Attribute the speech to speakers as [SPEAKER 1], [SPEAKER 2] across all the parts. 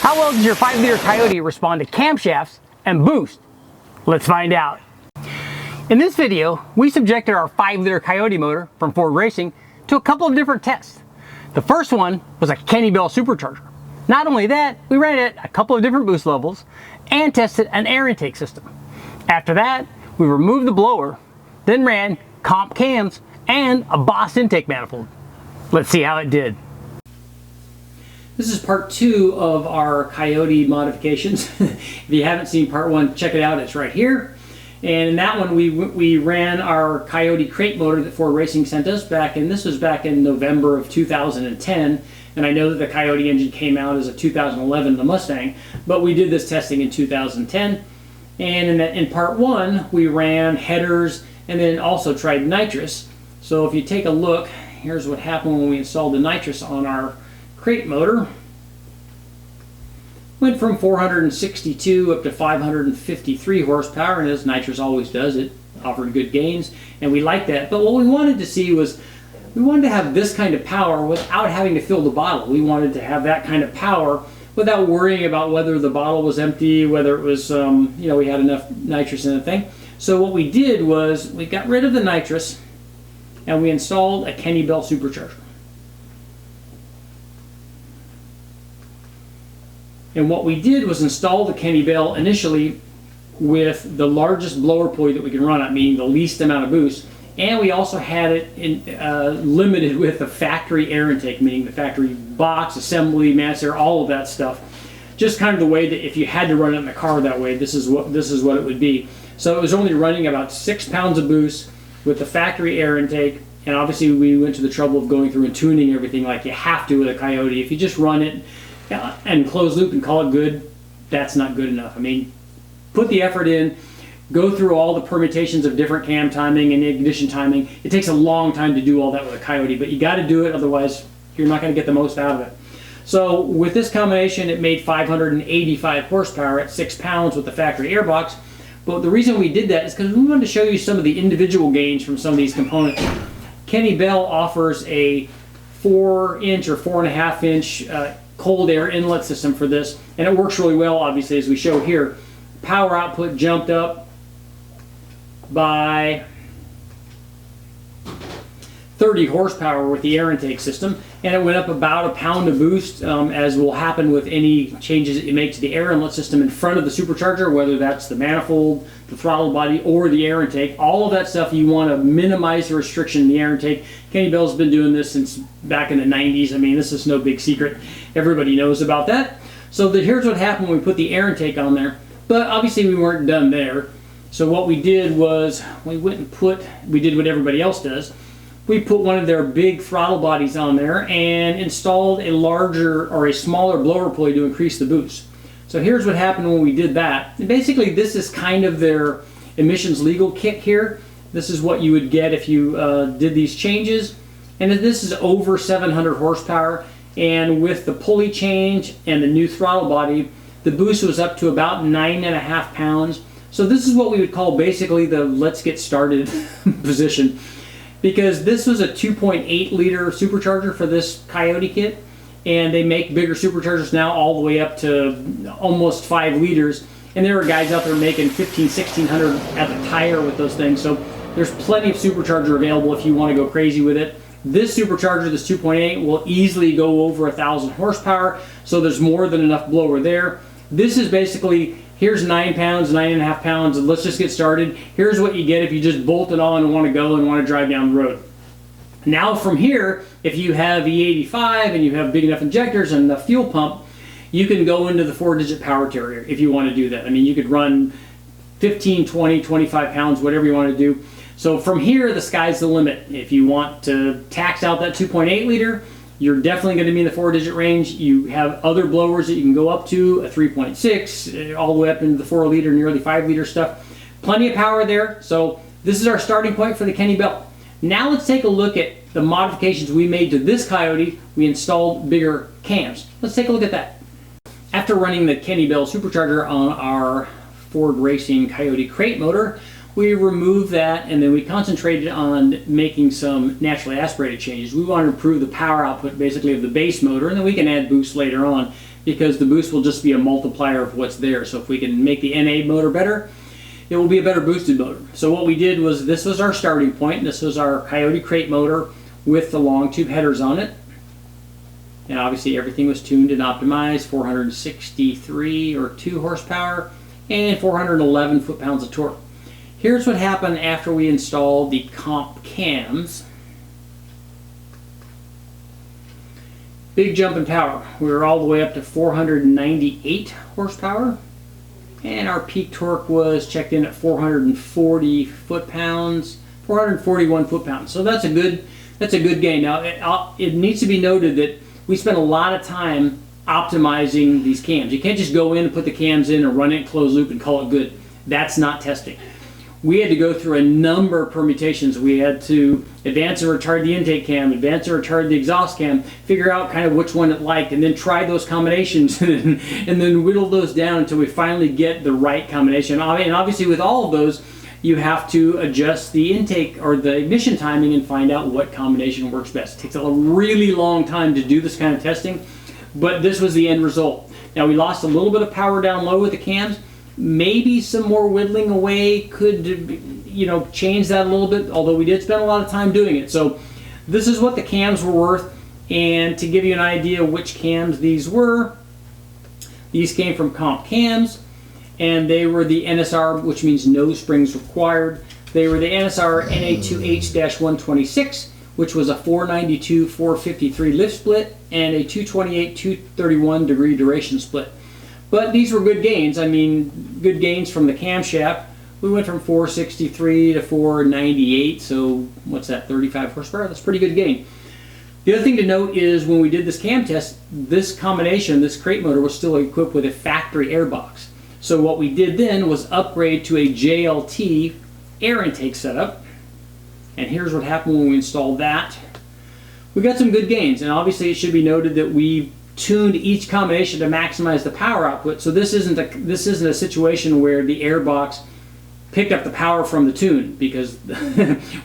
[SPEAKER 1] How well does your 5-liter Coyote respond to camshafts and boost? Let's find out. In this video, we subjected our 5-liter Coyote motor from Ford Racing to a couple of different tests. The first one was a Kenne Bell supercharger. Not only that, we ran it at a couple of different boost levels and tested an air intake system. After that, we removed the blower, then ran comp cams and a Boss intake manifold. Let's see how it did. This is part 2 of our Coyote modifications. If you haven't seen part 1, check it out, it's right here. And in that one we ran our Coyote crate motor that Ford Racing sent us back in, this was back in November of 2010. And I know that the Coyote engine came out as a 2011 in the Mustang, but we did this testing in 2010. And in part 1, we ran headers and then also tried nitrous. So if you take a look, here's what happened when we installed the nitrous on our crate motor. Went from 462 up to 553 horsepower, and as nitrous always does, it offered good gains, and we liked that. But what we wanted to see was, we wanted to have this kind of power without having to fill the bottle. We wanted to have that kind of power without worrying about whether the bottle was empty, whether it was, we had enough nitrous in the thing. So what we did was, we got rid of the nitrous, and we installed a Kenne Bell supercharger. And what we did was install the Kenne Bell initially with the largest blower pulley that we can run at, meaning the least amount of boost. And we also had it limited with the factory air intake, meaning the factory box, assembly, mass air, all of that stuff. Just kind of the way that if you had to run it in the car that way, this is what it would be. So it was only running about 6 pounds of boost with the factory air intake. And obviously we went to the trouble of going through and tuning everything like you have to with a Coyote. If you just run it and close loop and call it good, that's not good enough. I mean, put the effort in, go through all the permutations of different cam timing and ignition timing. It takes a long time to do all that with a Coyote, but you got to do it, otherwise you're not going to get the most out of it. So with this combination, it made 585 horsepower at 6 pounds with the factory airbox. But the reason we did that is because we wanted to show you some of the individual gains from some of these components. Kenne Bell offers a 4-inch or 4.5-inch cold air inlet system for this, and it works really well, obviously, as we show here. Power output jumped up by 30 horsepower with the air intake system, and it went up about a pound of boost, as will happen with any changes that you make to the air inlet system in front of the supercharger, whether that's the manifold, the throttle body, or the air intake. All of that stuff, you want to minimize the restriction in the air intake. Kenne Bell's been doing this since back in the 90s. I mean, this is no big secret. Everybody knows about that. So here's what happened when we put the air intake on there. But obviously we weren't done there. So what we did was, we did what everybody else does. We put one of their big throttle bodies on there and installed a larger or a smaller blower pulley to increase the boost. So here's what happened when we did that. And basically this is kind of their emissions legal kit here. This is what you would get if you did these changes. And this is over 700 horsepower. And with the pulley change and the new throttle body, the boost was up to about 9.5 pounds. So this is what we would call basically the let's get started position. Because this was a 2.8 liter supercharger for this Coyote kit, and they make bigger superchargers now all the way up to almost 5 liters, and there are guys out there making 1,500, 1,600 at the tire with those things. So there's plenty of supercharger available if you want to go crazy with it. This supercharger, this 2.8, will easily go over 1,000 horsepower, so there's more than enough blower there. This is basically, here's 9 pounds, 9.5 pounds, and let's just get started. Here's what you get if you just bolt it on and want to go and want to drive down the road. Now from here, if you have E85 and you have big enough injectors and enough fuel pump, you can go into the 4-digit power carrier if you want to do that. I mean, you could run 15, 20, 25 pounds, whatever you want to do. So from here, the sky's the limit. If you want to tax out that 2.8 liter, you're definitely going to be in the 4-digit range. You have other blowers that you can go up to, a 3.6, all the way up into the 4 liter, nearly 5 liter stuff. Plenty of power there. So this is our starting point for the Kenne Bell. Now let's take a look at the modifications we made to this Coyote. We installed bigger cams. Let's take a look at that. After running the Kenne Bell supercharger on our Ford Racing Coyote crate motor, we removed that and then we concentrated on making some naturally aspirated changes. We want to improve the power output basically of the base motor, and then we can add boost later on. because the boost will just be a multiplier of what's there. So if we can make the NA motor better, it will be a better boosted motor. So what we did was, this was our starting point. This was our Coyote crate motor with the long tube headers on it. And obviously everything was tuned and optimized, 463 or 2 horsepower and 411 foot-pounds of torque. Here's what happened after we installed the comp cams. Big jump in power. We were all the way up to 498 horsepower, and our peak torque was checked in at 440 foot-pounds, 441 foot-pounds. So that's a good gain. Now it needs to be noted that we spent a lot of time optimizing these cams. You can't just go in and put the cams in and run it closed loop and call it good. That's not testing. We had to go through a number of permutations. We had to advance and retard the intake cam, advance and retard the exhaust cam, figure out kind of which one it liked, and then try those combinations and then whittle those down until we finally get the right combination. And obviously with all of those, you have to adjust the intake or the ignition timing and find out what combination works best. It takes a really long time to do this kind of testing, but this was the end result. Now we lost a little bit of power down low with the cams. Maybe some more whittling away could, change that a little bit, although we did spend a lot of time doing it. So this is what the cams were worth, and to give you an idea which cams these were, these came from Comp Cams, and they were the NSR, which means no springs required. They were the NSR NA2H-126, which was a 492-453 lift split and a 228-231 degree duration split. But these were good gains. I mean, good gains from the camshaft. We went from 463 to 498, so what's that, 35 horsepower? That's a pretty good gain. The other thing to note is when we did this cam test, this combination, this crate motor, was still equipped with a factory air box. So what we did then was upgrade to a JLT air intake setup. And here's what happened when we installed that. We got some good gains, and obviously it should be noted that we tuned each combination to maximize the power output. So this isn't a situation where the air box picked up the power from the tune, because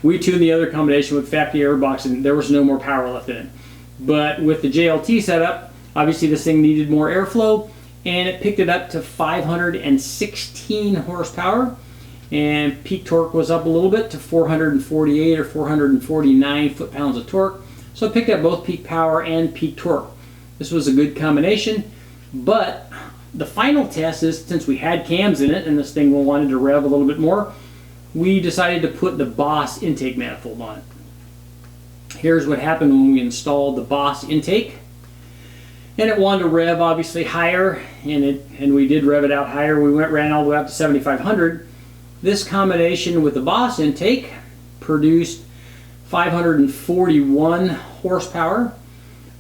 [SPEAKER 1] we tuned the other combination with factory air box and there was no more power left in it. But with the JLT setup, obviously this thing needed more airflow, and it picked it up to 516 horsepower, and peak torque was up a little bit to 448 or 449 foot-pounds of torque. So it picked up both peak power and peak torque. This was a good combination, but the final test is, since we had cams in it and this thing wanted to rev a little bit more, we decided to put the BOSS intake manifold on it. Here's what happened when we installed the BOSS intake. And it wanted to rev obviously higher, and we did rev it out higher. We ran all the way up to 7,500. This combination with the BOSS intake produced 541 horsepower.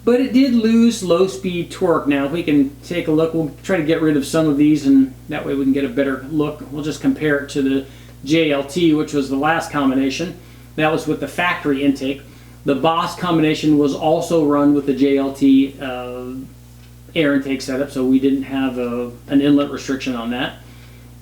[SPEAKER 1] But it did lose low-speed torque. Now, if we can take a look, we'll try to get rid of some of these, and that way we can get a better look. We'll just compare it to the JLT, which was the last combination. That was with the factory intake. The BOSS combination was also run with the JLT air intake setup, so we didn't have an inlet restriction on that.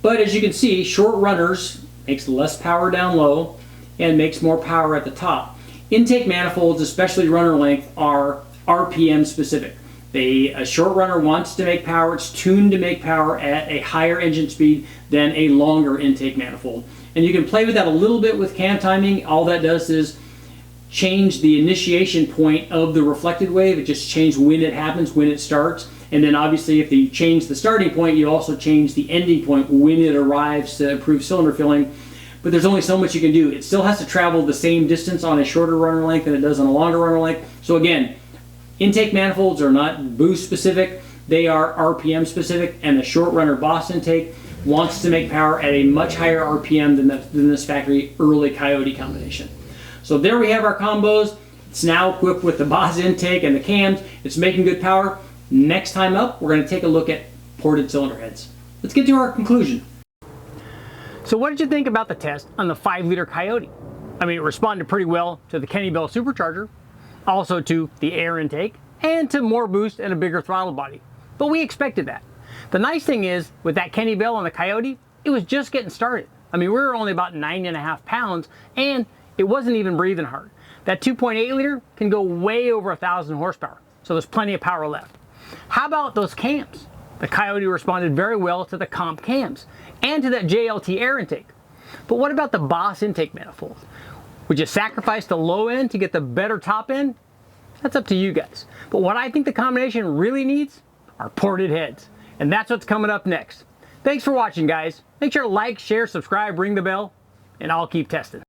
[SPEAKER 1] But as you can see, short runners makes less power down low and makes more power at the top. Intake manifolds, especially runner length, are RPM specific. A short runner wants to make power, it's tuned to make power at a higher engine speed than a longer intake manifold. And you can play with that a little bit with cam timing. All that does is change the initiation point of the reflected wave. It just changes when it happens, when it starts. And then obviously if you change the starting point, you also change the ending point when it arrives to improve cylinder filling. But there's only so much you can do. It still has to travel the same distance on a shorter runner length than it does on a longer runner length. So again, intake manifolds are not boost specific, they are RPM specific, and the short runner BOSS intake wants to make power at a much higher RPM than this factory early Coyote combination. So there we have our combos. It's now equipped with the BOSS intake and the cams. It's making good power. Next time up, we're going to take a look at ported cylinder heads. Let's get to our conclusion. So what did you think about the test on the 5-liter Coyote? I mean, it responded pretty well to the Kenne Bell Supercharger, also to the air intake, and to more boost and a bigger throttle body. But we expected that. The nice thing is, with that Kenne Bell on the Coyote, it was just getting started. I mean, we were only about 9.5 pounds, and it wasn't even breathing hard. That 2.8 liter can go way over 1,000 horsepower, so there's plenty of power left.
[SPEAKER 2] How about those cams? The Coyote responded very well to the comp cams and to that JLT air intake. But what about the Boss intake manifold? Would you sacrifice the low end to get the better top end? That's up to you guys. But what I think the combination really needs are ported heads. And that's what's coming up next. Thanks for watching, guys. Make sure to like, share, subscribe, ring the bell, and I'll keep testing.